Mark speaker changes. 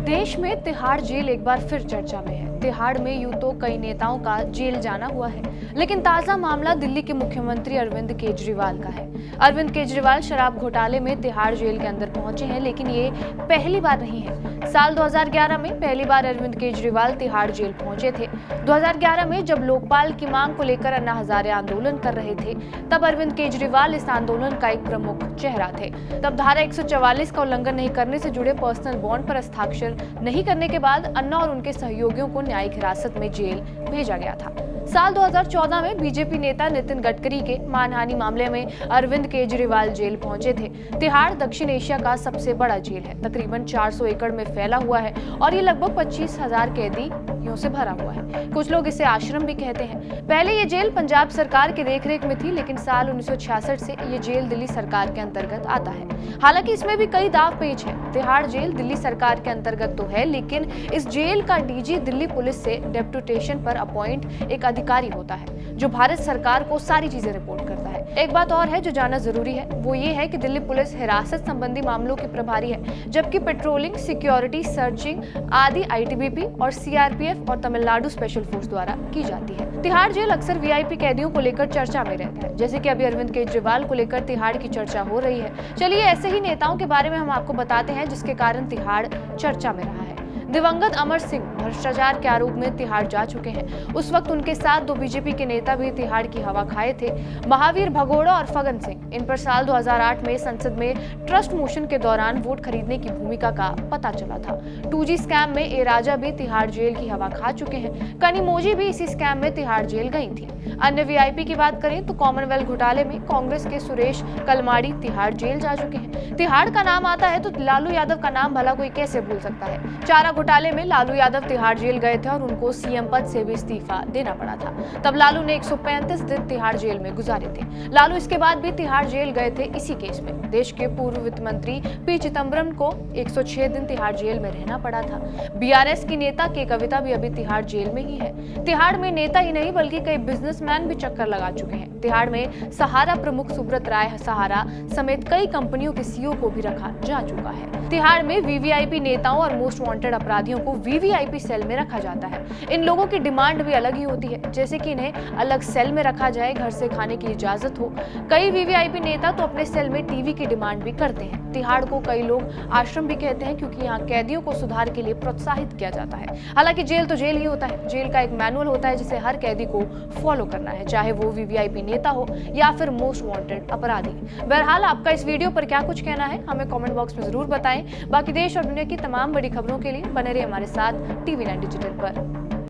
Speaker 1: देश में तिहाड़ जेल एक बार फिर चर्चा में है। तिहाड़ में यूं तो कई नेताओं का जेल जाना हुआ है, लेकिन ताजा मामला दिल्ली के मुख्यमंत्री अरविंद केजरीवाल का है। अरविंद केजरीवाल शराब घोटाले में तिहाड़ जेल के अंदर पहुंचे हैं, लेकिन ये पहली बार नहीं है। साल 2011 में पहली बार अरविंद केजरीवाल तिहाड़ जेल पहुंचे थे। 2011 में जब लोकपाल की मांग को लेकर अन्ना हजारे आंदोलन कर रहे थे, तब अरविंद केजरीवाल इस आंदोलन का एक प्रमुख चेहरा थे। तब धारा 144 का उल्लंघन नहीं करने से जुड़े पर्सनल बॉन्ड पर हस्ताक्षर नहीं करने के बाद अन्ना और उनके सहयोगियों को न्यायिक हिरासत में जेल भेजा गया था। साल 2014 में बीजेपी नेता नितिन गडकरी के मानहानि मामले में अरविंद केजरीवाल जेल पहुंचे थे। तिहाड़ दक्षिण एशिया का सबसे बड़ा जेल है, तकरीबन 400 एकड़ में फैला हुआ है और ये लगभग 25,000 कैदियों से भरा हुआ है। कुछ लोग इसे आश्रम भी कहते हैं। पहले ये जेल पंजाब सरकार की देखरेख में थी, लेकिन साल 1966 से ये जेल दिल्ली सरकार के अंतर्गत आता है। हालांकि इसमें भी कई दाव पेच है। तिहाड़ जेल दिल्ली सरकार के अंतर्गत तो है, लेकिन इस जेल का डीजी दिल्ली पुलिस से डेप्यूटेशन पर अपॉइंट एक अधिकारी होता है, जो भारत सरकार को सारी चीजें रिपोर्ट करता है। एक बात और है जो जानना जरूरी है, वो ये है कि दिल्ली पुलिस हिरासत संबंधी मामलों की प्रभारी है, जबकि पेट्रोलिंग, सिक्योरिटी, सर्चिंग आदि आईटीबीपी और सीआरपीएफ और तमिलनाडु स्पेशल फोर्स द्वारा की जाती है। तिहाड़ जेल अक्सर वीआईपी कैदियों को लेकर चर्चा में रहता है, जैसे कि अभी अरविंद केजरीवाल को लेकर तिहाड़ की चर्चा हो रही है। चलिए ऐसे ही नेताओं के बारे में हम आपको बताते हैं जिसके कारण तिहाड़ चर्चा में रहा है। दिवंगत अमर सिंह भ्रष्टाचार के आरोप में तिहाड़ जा चुके हैं। उस वक्त उनके साथ दो बीजेपी के नेता भी तिहाड़ की हवा खाए थे, महावीर भगोड़ा और फगन सिंह। इन पर साल 2008 में संसद में ट्रस्ट मोशन के दौरान वोट खरीदने की भूमिका का पता चला था। 2G स्कैम में ए राजा भी तिहाड़ जेल की हवा खा चुके हैं। कनिमोझी भी इसी स्कैम में तिहाड़ जेल गई थी। अन्य वीआईपी की बात करें तो कॉमनवेल्थ घोटाले में कांग्रेस के सुरेश कलमाड़ी तिहाड़ जेल जा चुके हैं। तिहाड़ का नाम आता है तो लालू यादव का नाम भला कोई कैसे भूल सकता है। चारा घोटाले में लालू यादव तिहाड़ जेल गए थे और उनको सीएम पद से भी इस्तीफा देना पड़ा था। तब लालू ने 135 दिन तिहाड़ जेल में गुजारे थे। लालू इसके बाद भी तिहाड़ जेल गए थे इसी केस में। देश के पूर्व वित्त मंत्री पी चिदम्बरम को 106 दिन तिहाड़ जेल में रहना पड़ा था। बीआरएस की नेता के कविता भी अभी तिहाड़ जेल में ही है। तिहाड़ में नेता ही नहीं बल्कि कई बिजनेसमैन भी चक्कर लगा चुके हैं। तिहाड़ में सहारा प्रमुख सुब्रत राय सहारा समेत कई कंपनियों के सीईओ को भी रखा जा चुका है। तिहाड़ में वीवीआईपी नेताओं और मोस्ट वांटेड अपराधियों को वीवीआईपी सेल में रखा जाता है। इन लोगों की डिमांड भी अलग ही होती है, जैसे कि इन्हें अलग सेल में रखा जाए, घर से खाने की इजाजत हो। कई वीवीआईपी नेता तो अपने सेल में टीवी की डिमांड भी करते हैं। तिहाड़ को कई लोग आश्रम भी कहते हैं, क्योंकि यहाँ कैदियों को सुधार के लिए प्रोत्साहित किया जाता है। हालांकि जेल तो जेल ही होता है। जेल का एक मैनुअल होता है जिसे हर कैदी को फॉलो करना है, चाहे वो वीवीआईपी नेता हो या फिर मोस्ट वांटेड अपराधी। बहरहाल आपका इस वीडियो पर क्या कुछ कहना है हमें कमेंट बॉक्स में जरूर बताएं। बाकी देश और दुनिया की तमाम बड़ी खबरों के लिए बने रहिए हमारे साथ TV9 डिजिटल पर।